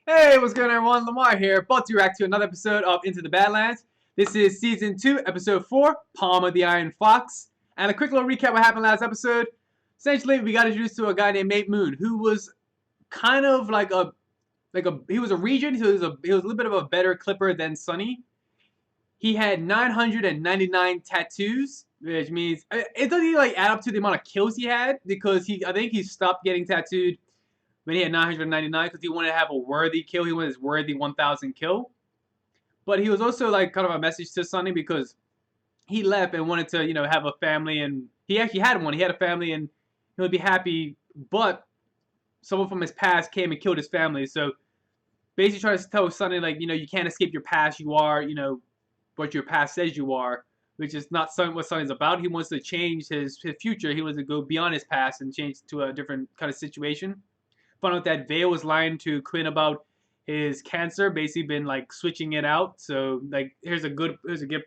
Hey, what's going on, everyone? Lamar here, about to react to another episode of Into the Badlands. This is Season 2, Episode 4, Palm of the Iron Fox. And a quick little recap of what happened last episode. Essentially, we got introduced to a guy named Mate Moon, who was kind of he was a regent, he was a little bit of a better clipper than Sunny. He had 999 tattoos, which means it doesn't like add up to the amount of kills he had, because I think he stopped getting tattooed when he had 999 because he wanted to have a worthy kill. He wanted his worthy 1,000 kill. But he was also like kind of a message to Sonny because he left and wanted to, have a family, and he actually had one. He had a family and he would be happy, but someone from his past came and killed his family. So basically trying to tell Sonny, like, you can't escape your past. You are, what your past says you are, which is not what Sonny's about. He wants to change his future. He wants to go beyond his past and change to a different kind of situation. Found out that Vale was lying to Quinn about his cancer, basically been like switching it out. So like here's a good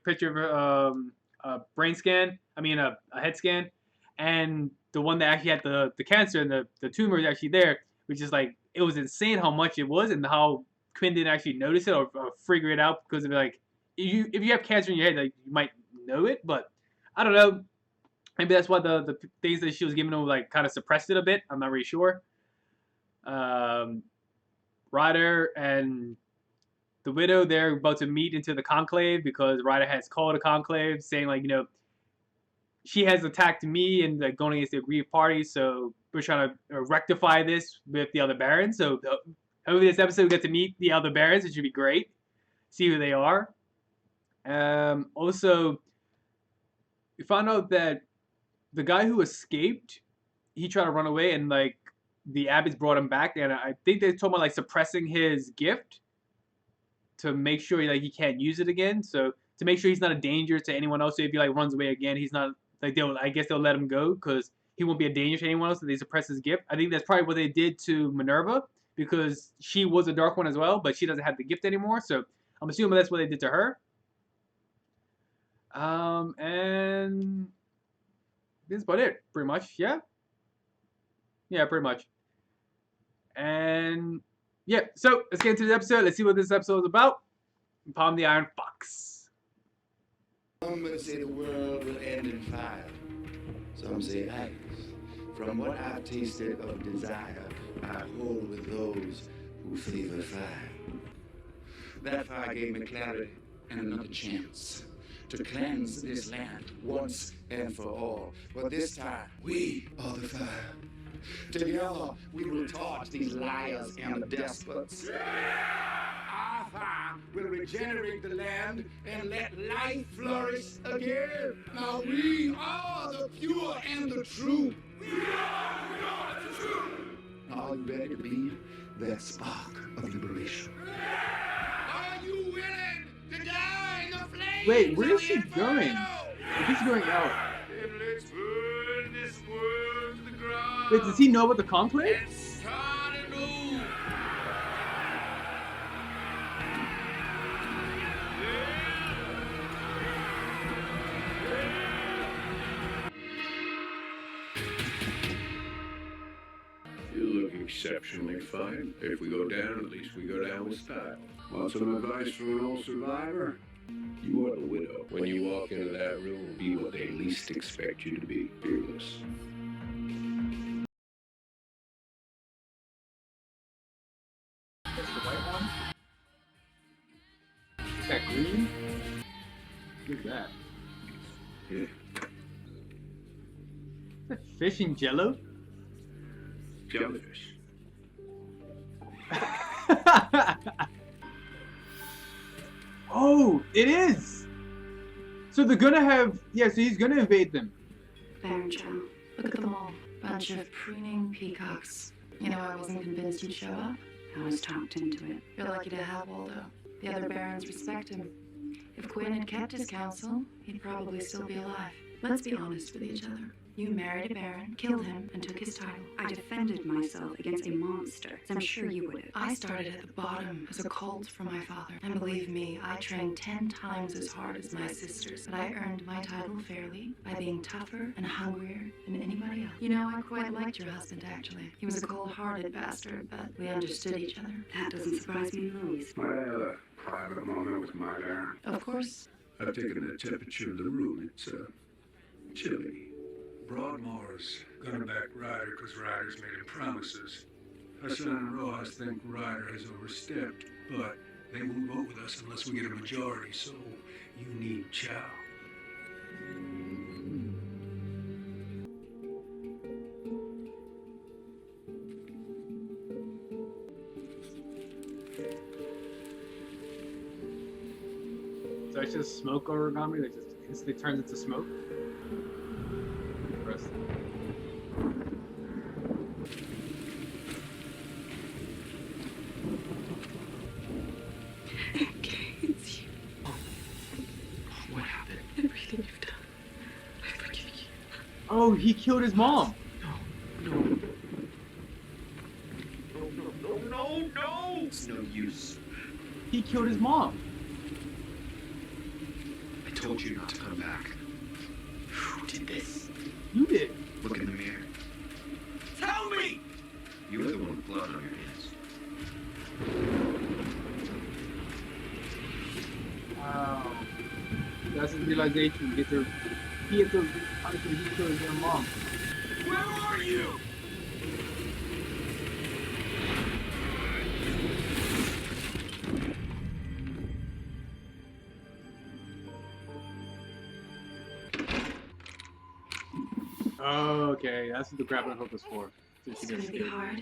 picture of a brain scan. I mean a head scan, and the one that actually had the cancer and the tumor is actually there, which is like it was insane how much it was and how Quinn didn't actually notice it or figure it out because of like if you have cancer in your head, like you might know it, but I don't know. Maybe that's why the things that she was giving him like kind of suppressed it a bit. I'm not really sure. um, Ryder and the widow, they're about to meet into the conclave because Ryder has called a conclave saying like, she has attacked me and like going against the aggrieved party, so we're trying to rectify this with the other barons. So hopefully this episode we get to meet the other barons. It should be great. See who they are. Also, we found out that the guy who escaped, he tried to run away and like the abbots brought him back, and I think they told him like suppressing his gift to make sure like he can't use it again. So to make sure he's not a danger to anyone else. So if he like runs away again, he's not like I guess they'll let him go because he won't be a danger to anyone else if they suppress his gift. I think that's probably what they did to Minerva because she was a dark one as well, but she doesn't have the gift anymore. So I'm assuming that's what they did to her. And this is about it, pretty much. Yeah, yeah, pretty much. And yeah, so let's get into the episode. Let's see what this episode is about. Palm the Iron Fox. Some say the world will end in fire. Some say ice. From what I've tasted of desire, I hold with those who favor fire. That fire gave me clarity and another chance to cleanse this land once and for all. But this time, we are the fire. Together, we will torch these liars and despots. Our fire will regenerate the land and let life flourish again. Now we are the pure and the true. We are the true. Are you ready to be that spark of liberation? Are you willing to die in the flames? Wait, where is she going? She's going out. Let's burn this world to the ground. Wait, does he know about the conclave? You look exceptionally fine. If we go down, at least we go down with style. Want some advice from an old survivor? You are the widow. When you walk into that room, be what they least expect you to be. Fearless. That's the white one? Is that green? What is that? Yeah. Is that fish in jello? Jellyfish. Oh, it is! So they're gonna have, yeah, so he's gonna invade them. Baron Joe, look at them all. Bunch of preening peacocks. You know, I wasn't convinced he'd show up. I was talked into it. You're lucky to have Waldo. The other barons respect him. If Quinn had kept his counsel, he'd probably still be alive. Let's be honest with each other. You married a baron, killed him, and took his title. I defended myself against a monster, as I'm sure you would have. I started at the bottom as a colt for my father. And believe me, I trained 10 times as hard as my sisters. But I earned my title fairly by being tougher and hungrier than anybody else. You know, I quite liked your husband, actually. He was a cold-hearted bastard, but we understood each other. That doesn't surprise me in the least. Might I have a private moment with my Baron? Of course. I've taken the temperature of the room. It's, chilly. Broadmoor's gonna back Ryder because Ryder's made him promises. Hassan and Rojas think Ryder has overstepped, but they won't vote with us unless we get a majority, so you need Chow. So it's just smoke origami that just instantly turns into smoke? Interesting. Okay, it's you. What happened? Everything you've done. I forgive you. Oh, he killed his mom! No. It's no use. He killed his mom! I told you not to come back. Who did this? You did! Look in the mirror. Tell me! You were the one with blood on your hands. Wow. That's his realization. He had to punishment he killed his own mom. Where are you? Oh, okay. That's what the grappling hook was for. So she It's didn't gonna be escape. hard.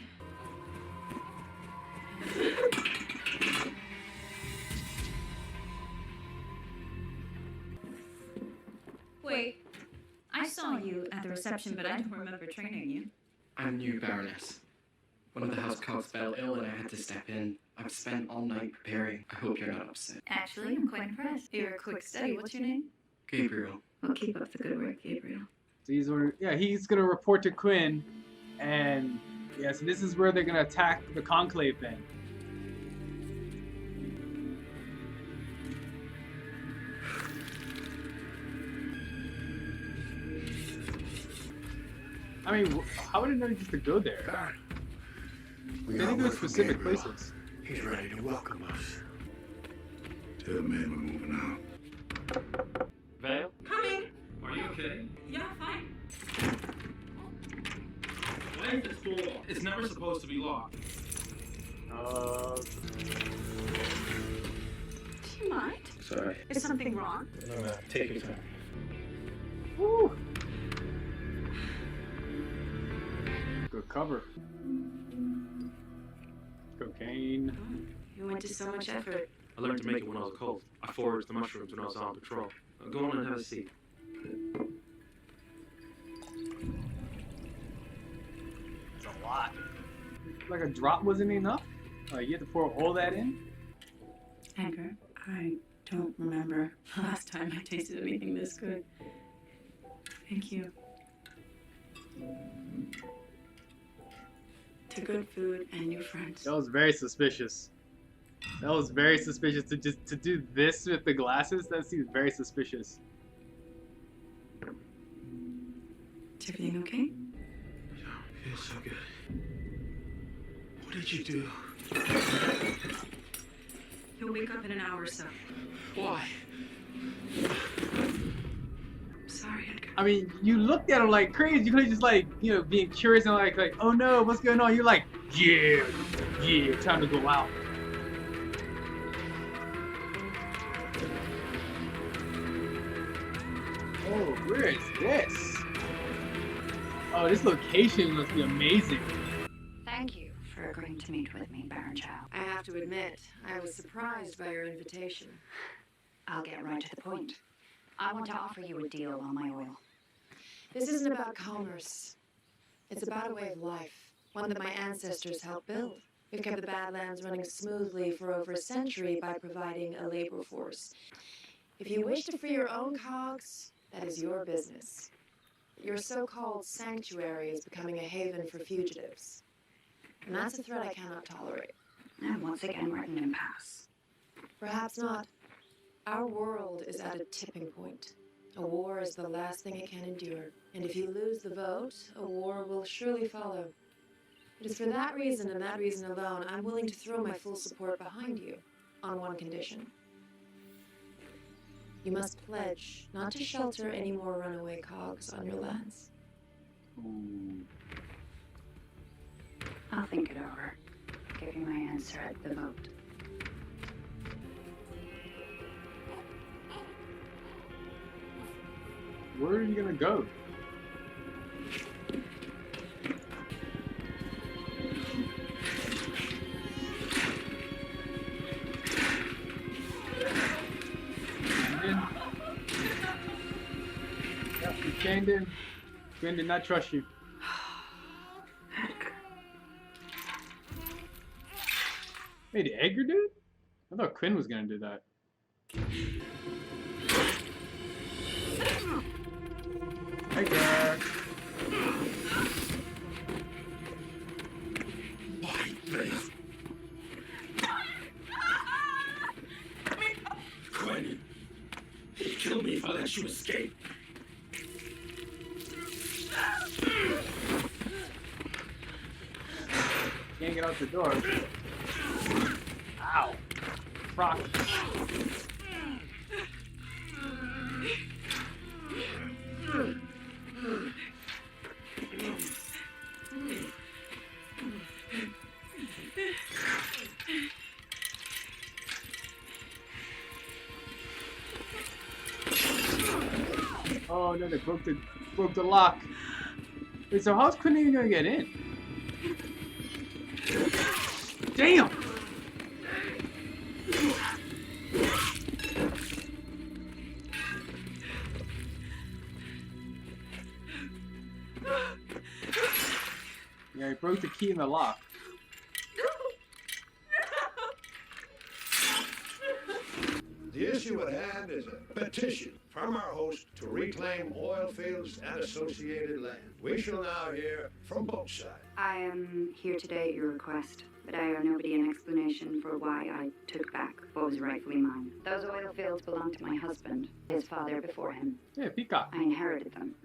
Wait, I saw you at the reception, but I don't remember training you. I'm new Baroness. One of the house cogs fell ill and I had to step in. I've spent all night preparing. I hope you're not upset. Actually, I'm quite impressed. You're a quick study. What's your name? Gabriel. Well, keep up the good work, Gabriel. So he's gonna report to Quinn, and yeah, so this is where they're gonna attack the Conclave then. I mean, how would it know just to go there? Baron, They need to go to specific places. He's ready to welcome us. Tell the man we're moving out. Vale? Coming! Are you okay? Yeah, fine. Why is this door locked? It's never supposed to be locked. Do you mind? Sorry. Is something wrong? No, take your time. Woo! Good cover. Cocaine. You went to so much effort. I learned to make it when I was a colt. I foraged the mushrooms when I was on patrol. Go on and have a seat. It's a lot. Like a drop wasn't enough? Like you had to pour all that in? Edgar, I don't remember the last time I tasted anything this good. Thank you. To good food and new friends. That was very suspicious. That was very suspicious to do this with the glasses. That seems very suspicious. Is everything okay? Feels so good. What did you do? He'll wake up in an hour or so. Why? Sorry, Edgar. I mean, you looked at him like crazy. You could have just like, being curious and like, oh no, what's going on? You're like, yeah, time to go out. Oh, where is this? Oh, this location must be amazing. Thank you for agreeing to meet with me, Baron Chow. I have to admit, I was surprised by your invitation. I'll get right to the point. I want to offer you a deal on my oil. This isn't about commerce. It's about a way of life, one that my ancestors helped build. We've kept the Badlands running smoothly for over a century by providing a labor force. If you wish to free your own cogs, that is your business. Your so-called sanctuary is becoming a haven for fugitives. And that's a threat I cannot tolerate. And once again, we're at an impasse. Perhaps not. Our world is at a tipping point. A war is the last thing it can endure. And if you lose the vote, a war will surely follow. It is for that reason and that reason alone I'm willing to throw my full support behind you, on one condition. You must pledge not to shelter any more runaway cogs on your lands. Ooh. I'll think it over. Give you my answer at the vote. Where are you gonna go? Yep, you came in. Quinn did not trust you. Wait, did Edgar do it? I thought Quinn was gonna do that. Edgar! Why, this? Quinn, you'd kill me if I let you escape. Can't get out the door. Ow! Proc. Oh no, they broke the lock. Wait, so how's Quinn even gonna get in? Damn! Yeah, he broke the key in the lock. The issue at hand is a petition from our host to reclaim oil fields and associated land. We shall now hear from both sides. I am here today at your request, but I owe nobody an explanation for why I took back what was rightfully mine. Those oil fields belonged to my husband, his father before him. Yeah, Peacock. I inherited them.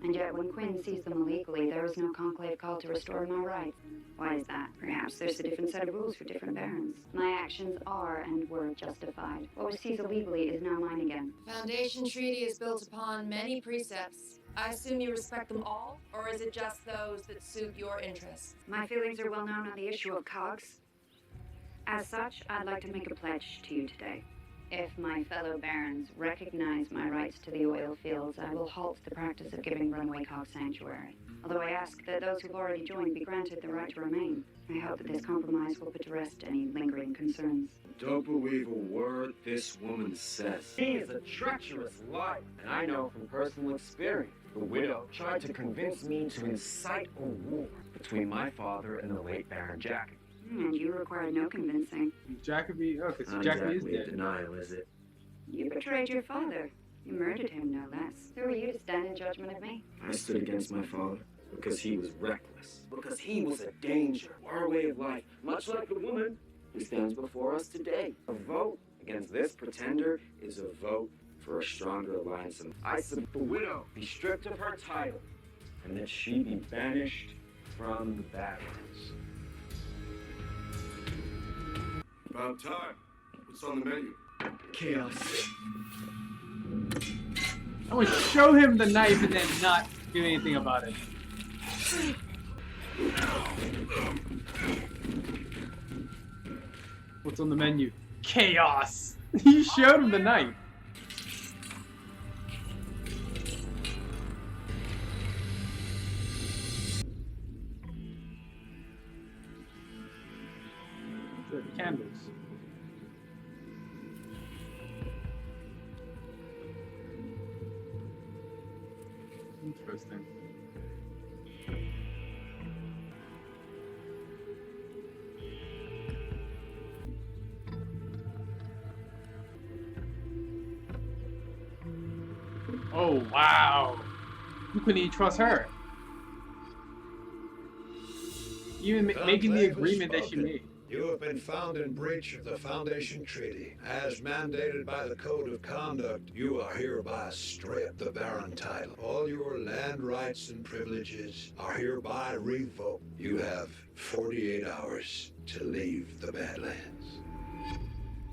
And yet when Quinn seized them illegally, there was no conclave call to restore my rights. Why is that? Perhaps there's a different set of rules for different barons. My actions are and were justified. What was seized illegally is now mine again. Foundation Treaty is built upon many precepts. I assume you respect them all, or is it just those that suit your interests? My feelings are well known on the issue of cogs. As such, I'd like to make a pledge to you today. If my fellow barons recognize my rights to the oil fields, I will halt the practice of giving runaway cog sanctuary. Although I ask that those who've already joined be granted the right to remain. I hope that this compromise will put to rest any lingering concerns. Don't believe a word this woman says. He is a treacherous liar, and I know from personal experience. The widow tried to convince me to incite a war between my father and the late Baron Jacob. And you required no convincing. Jacoby, oh, because Not Jacoby exactly is a dead. denial, is it? You betrayed your father. You murdered him, no less. Who are you to stand in judgment of me? I stood against my father because he was reckless. Because he was a danger. Our way of life, much like the woman who stands before us today. A vote against this pretender is a vote for a stronger alliance. And I submit the widow be stripped of her title and that she be banished from the Badlands. About time. What's on the menu? Chaos. I would show him the knife and then not do anything about it. What's on the menu? Chaos! You showed him the knife. The candles. Interesting. Oh, wow. You couldn't even trust her. Even making the agreement that she made. You have been found in breach of the Foundation Treaty. As mandated by the Code of Conduct, you are hereby stripped the Baron title. All your land rights and privileges are hereby revoked. You have 48 hours to leave the Badlands.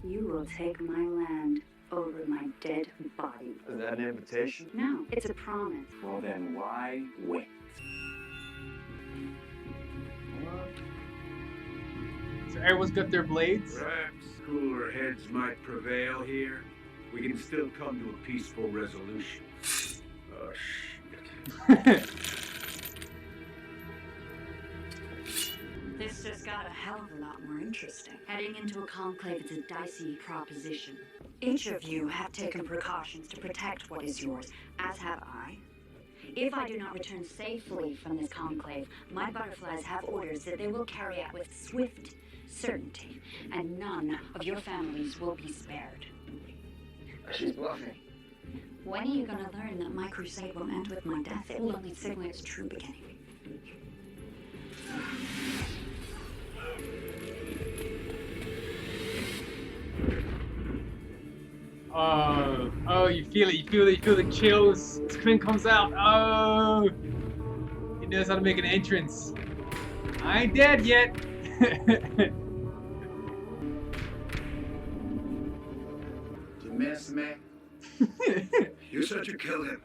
You will take my land over my dead body. Is that an invitation? No, it's a promise. Well then, why wait? So everyone's got their blades. Perhaps cooler heads might prevail here. We can still come to a peaceful resolution. Oh, shit. This just got a hell of a lot more interesting. Heading into a conclave is a dicey proposition. Each of you have taken precautions to protect what is yours, as have I. If I do not return safely from this conclave, my butterflies have orders that they will carry out with swift certainty, and none of your families will be spared. She's bluffing. When are you going to learn that my crusade will end with my death? It will only signal its true beginning. Oh, you feel it, you feel the chills. Scream comes out. Oh, he knows how to make an entrance. I ain't dead yet. You miss me? You said you killed him.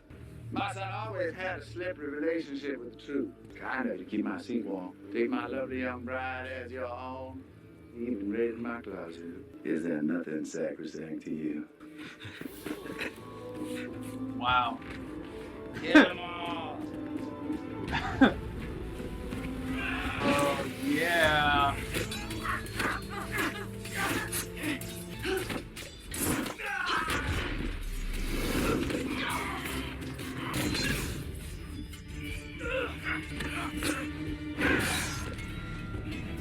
My son always had a slippery relationship with the truth. Kind of to keep my seat warm. Take my lovely young bride as your own. Even raided my closet. Is there nothing sacrosanct to you? Wow. Kill them all. Oh yeah.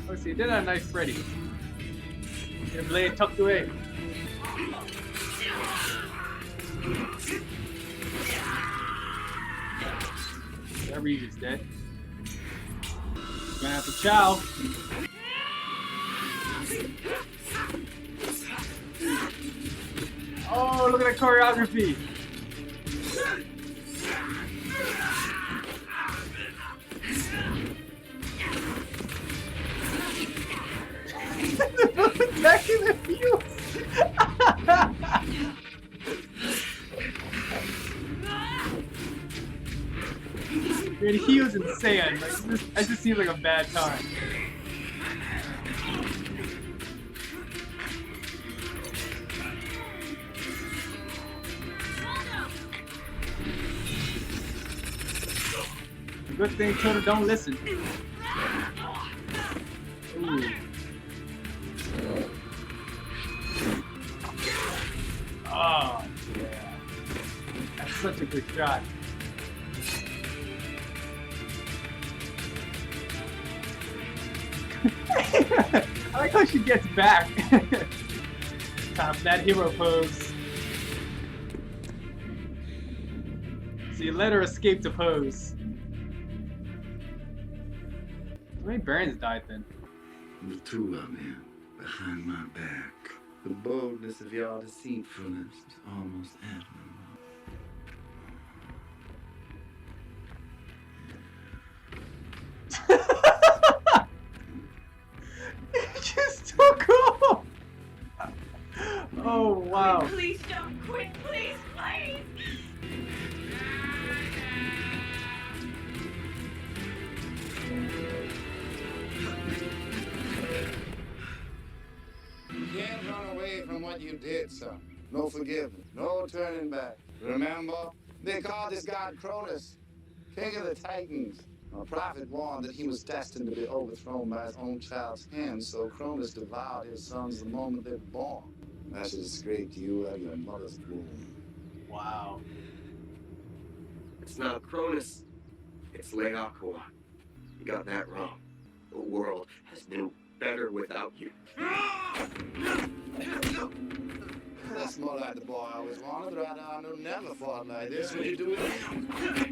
Oh, see, did a nice Freddy. Your blade tucked away. That Reeves is dead. Gonna have to chow. Oh, look at that choreography. Attacking the heels. Dude, he was in sand. Like, that just seems like a bad time. Good thing children don't listen. Ooh. Oh, yeah. That's such a good shot. I like how she gets back. Time for that hero pose. So you let her escape the pose. How many Barons died then? The two of them behind my back. The boldness of your deceitfulness is almost admirable. It just took off! Oh, wow. Please don't quit, please, please! You can't run away from what you did, son. No forgiveness, no turning back. Remember, they called this god Cronus, king of the Titans. A prophet warned that he was destined to be overthrown by his own child's hand, so Cronus devoured his sons the moment they were born. That should have scraped you out of your mother's womb. Wow. It's not Cronus. It's Leakua. You got that wrong. The world has been better without you. That's more like the boy I always wanted. Right now, I never fought like this. Would you do it?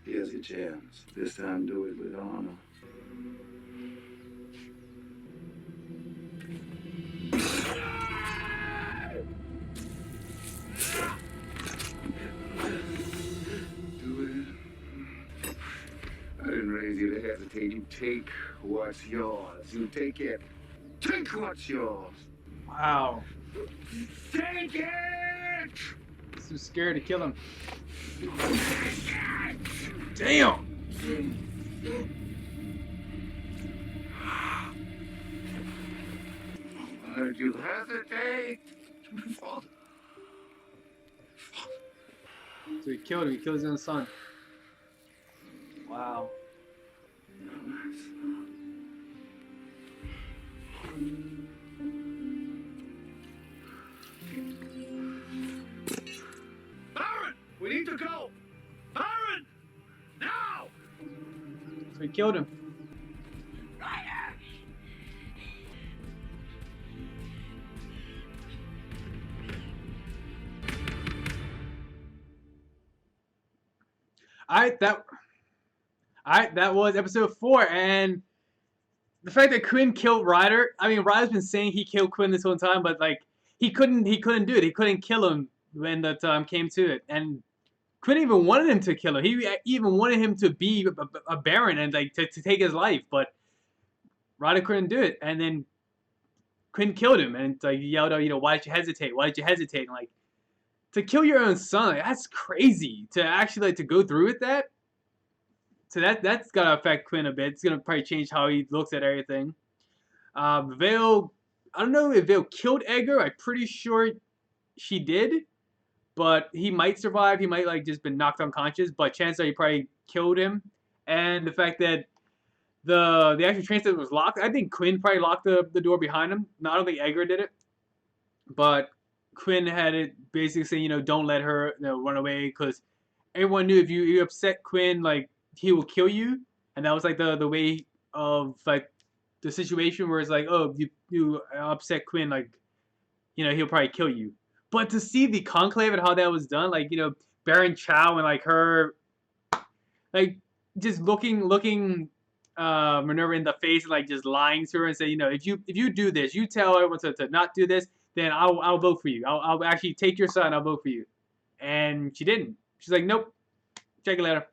Here's your chance. This time do it with honor. Do it. I didn't raise you to hesitate. You take what's yours. You take it. Take what's yours. Wow. Take it! So scared to kill him. Damn! Why did you hesitate? Father. So he killed him. He killed his own son. Wow. Baron! We need to go! Baron! Now! So he killed him. Alright, that was episode 4, and the fact that Quinn killed Ryder. I mean, Ryder's been saying he killed Quinn this whole time, but like he couldn't do it. He couldn't kill him when the time came to it, and Quinn even wanted him to kill him. He even wanted him to be a Baron and like to take his life, but Ryder couldn't do it, and then Quinn killed him, and like yelled out, why did you hesitate? Why did you hesitate? And like, to kill your own son, like, that's crazy. To actually like to go through with that. So that's gonna affect Quinn a bit. It's gonna probably change how he looks at everything. Vale, I don't know if Vale killed Edgar. I'm pretty sure she did, but he might survive. He might like just been knocked unconscious, but chances are he probably killed him. And the fact that the actual train station was locked, I think Quinn probably locked the door behind him. No, I don't think Edgar did it, but Quinn had it basically saying, don't let her run away, because everyone knew if you upset Quinn, like, he will kill you. And that was like the way of like the situation where it's like, oh, you upset Quinn, like, he'll probably kill you. But to see the conclave and how that was done, like, Baron Chow and like her, like, just looking Minerva in the face and like just lying to her and say, if you do this, you tell everyone to not do this, then I'll vote for you. I'll actually take your son. I'll vote for you. And she didn't. She's like, nope. Check it later.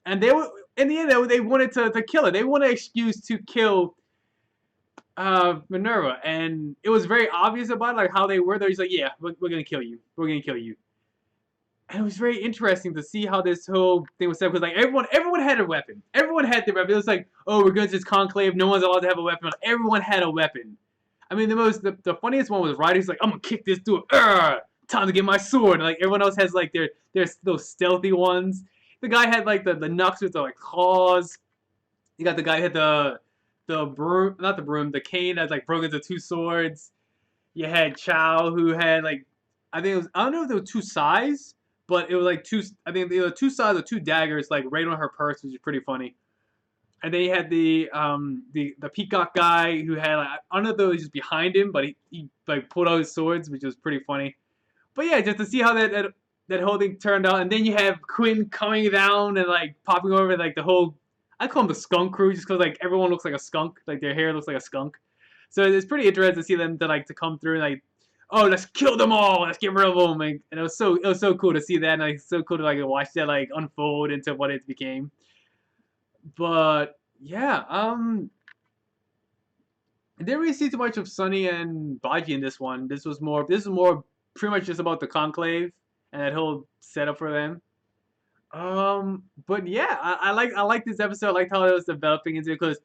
And they were, in the end, they wanted to kill her. They wanted an excuse to kill Minerva, and it was very obvious about like how they were. They're just like, yeah, we're gonna kill you. We're gonna kill you. And it was very interesting to see how this whole thing was set, because like everyone had a weapon. Everyone had their weapon. It was like, oh, we're going to this conclave. No one's allowed to have a weapon. Everyone had a weapon. I mean, the funniest one was Ryder's like, I'm gonna kick this dude. Time to get my sword. And, like, everyone else has like their those stealthy ones. The guy had like the knucks with the like claws. You got the guy who had the broom, not the broom, the cane that's like broken into 2 swords. You had Chow, who had like, I don't know if there were 2 sides, but it was like 2. I think there were 2 sides of 2 daggers like right on her purse, which is pretty funny. And then you had the peacock guy who had like, I don't know if it was just behind him, but he like pulled out his swords, which was pretty funny. But yeah, just to see how that whole thing turned out, and then you have Quinn coming down and like popping over like the whole, I call them the skunk crew, just because like everyone looks like a skunk, like their hair looks like a skunk. So it's pretty interesting to see them to come through and like, oh, let's kill them all, let's get rid of them, and it was so cool to see that, and like so cool to like watch that like unfold into what it became. But yeah, I didn't really see too much of Sunny and Baji in this one. This is more pretty much just about the conclave and that whole setup for them. But yeah, I like this episode. I liked how it was developing into it, because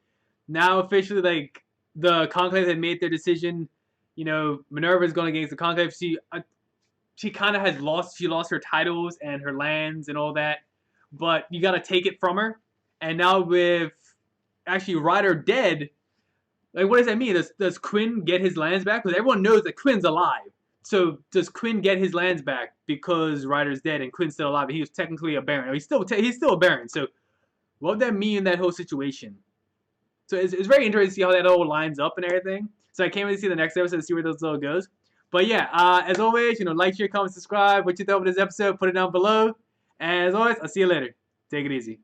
now officially like the conclave had made their decision. Minerva is going against the conclave. She kind of has lost. She lost her titles and her lands and all that, but you got to take it from her. And now with actually Ryder dead, like, what does that mean? Does Quinn get his lands back? Because everyone knows that Quinn's alive. So does Quinn get his lands back because Ryder's dead and Quinn's still alive? He was technically a Baron. He's still a Baron. So what would that mean in that whole situation? So it's very interesting to see how that all lines up and everything. So I can't really see the next episode to see where this all goes. But yeah, as always, like, share, comment, subscribe. What you thought of this episode, put it down below. And as always, I'll see you later. Take it easy.